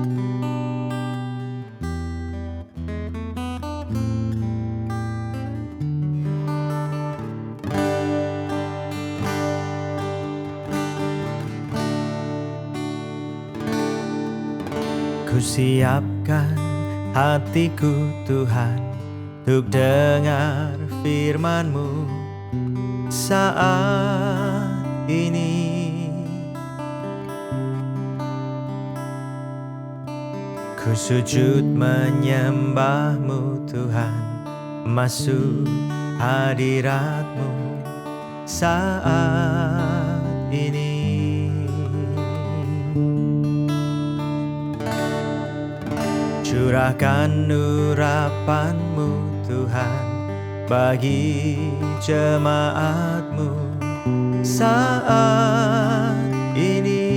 Ku siapkan hatiku Tuhan untuk dengar firman-Mu saat ini. Ku sujud menyembah-Mu Tuhan, masuk hadirat-Mu saat ini. Curahkan urapan-Mu Tuhan bagi jemaat-Mu saat ini.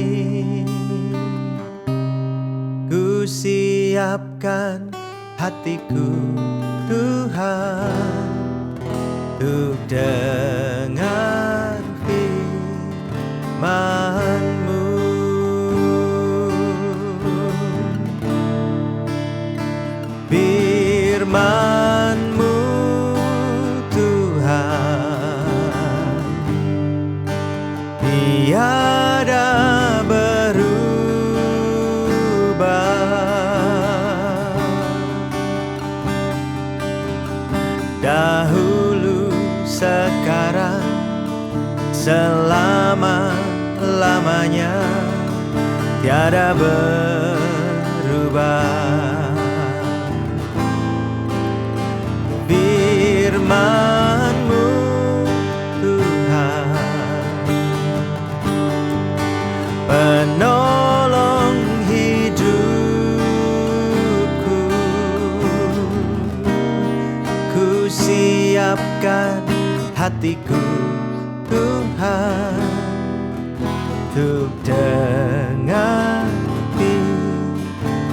Ku siapkan hatiku Tuhan untuk dengar firman-Mu. Firman-Mu Tuhan tiada berubah. Dahulu, sekarang, selama-lamanya tiada berubah. Firman-Mu Tuhan, penolong hidupku. Ku siapkan hatiku Tuhan untuk dengar firman-Mu.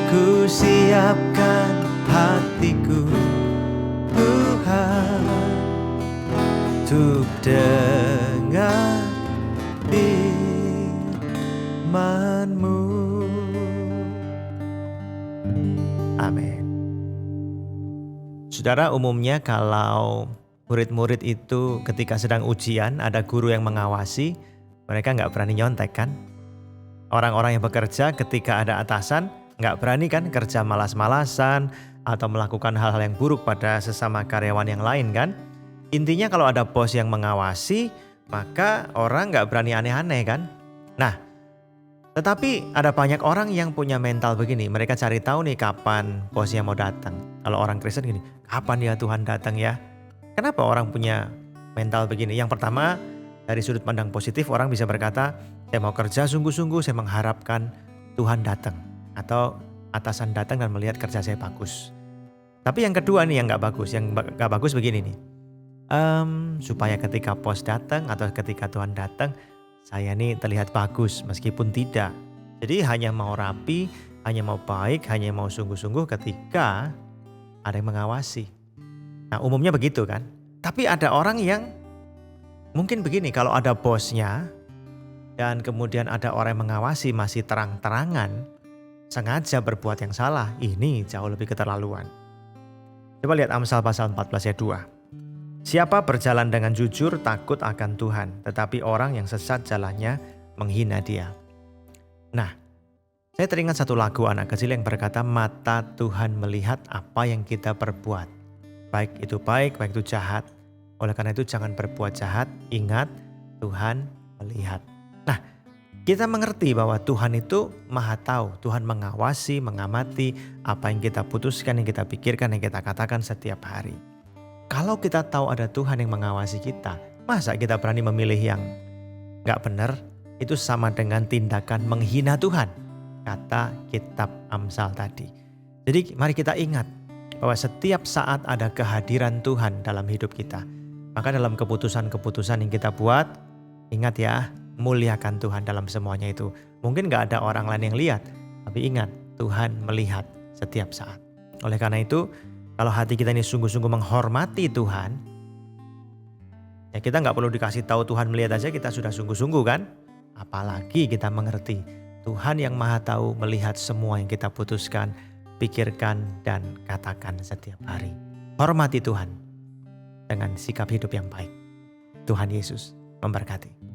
Ku siapkan hatiku Tuhan untuk dengar firman-Mu. Amin. Saudara, umumnya kalau murid-murid itu ketika sedang ujian ada guru yang mengawasi, mereka nggak berani nyontek kan? Orang-orang yang bekerja ketika ada atasan nggak berani kan kerja malas-malasan atau melakukan hal-hal yang buruk pada sesama karyawan yang lain kan. Intinya kalau ada bos yang mengawasi, maka orang nggak berani aneh-aneh kan. Nah, tetapi ada banyak orang yang punya mental begini. Mereka cari tahu nih kapan bosnya mau datang. Kalau orang Kristen gini, kapan ya Tuhan datang ya? Kenapa orang punya mental begini? Yang pertama, dari sudut pandang positif orang bisa berkata, saya mau kerja sungguh-sungguh, saya mengharapkan Tuhan datang. Atau atasan datang dan melihat kerja saya bagus. Tapi yang kedua nih yang gak bagus. Yang gak bagus begini nih. Supaya ketika bos datang atau ketika Tuhan datang, saya nih terlihat bagus meskipun tidak. Jadi hanya mau rapi, hanya mau baik, hanya mau sungguh-sungguh ketika ada yang mengawasi. Nah, umumnya begitu kan. Tapi ada orang yang mungkin begini, kalau ada bosnya dan kemudian ada orang yang mengawasi masih terang-terangan sengaja berbuat yang salah, ini jauh lebih keterlaluan. Coba lihat Amsal pasal 14 ayat 2. Siapa berjalan dengan jujur takut akan Tuhan, tetapi orang yang sesat jalannya menghina Dia. Nah, saya teringat satu lagu anak kecil yang berkata, mata Tuhan melihat apa yang kita perbuat. Baik itu jahat. Oleh karena itu jangan berbuat jahat, ingat Tuhan melihat. Nah, kita mengerti bahwa Tuhan itu maha tahu. Tuhan mengawasi, mengamati apa yang kita putuskan, yang kita pikirkan, yang kita katakan setiap hari. Kalau kita tahu ada Tuhan yang mengawasi kita, masa kita berani memilih yang gak benar? Itu sama dengan tindakan menghina Tuhan, kata kitab Amsal tadi. Jadi mari kita ingat bahwa setiap saat ada kehadiran Tuhan dalam hidup kita. Maka dalam keputusan-keputusan yang kita buat, ingat ya, muliakan Tuhan dalam semuanya itu. Mungkin gak ada orang lain yang lihat, tapi ingat Tuhan melihat setiap saat. Oleh karena itu, kalau hati kita ini sungguh-sungguh menghormati Tuhan, Ya kita nggak perlu dikasih tahu Tuhan melihat aja kita sudah sungguh-sungguh kan. Apalagi kita mengerti Tuhan yang Maha Tahu melihat semua yang kita putuskan, pikirkan, dan katakan setiap hari. Hormati Tuhan dengan sikap hidup yang baik. Tuhan Yesus memberkati.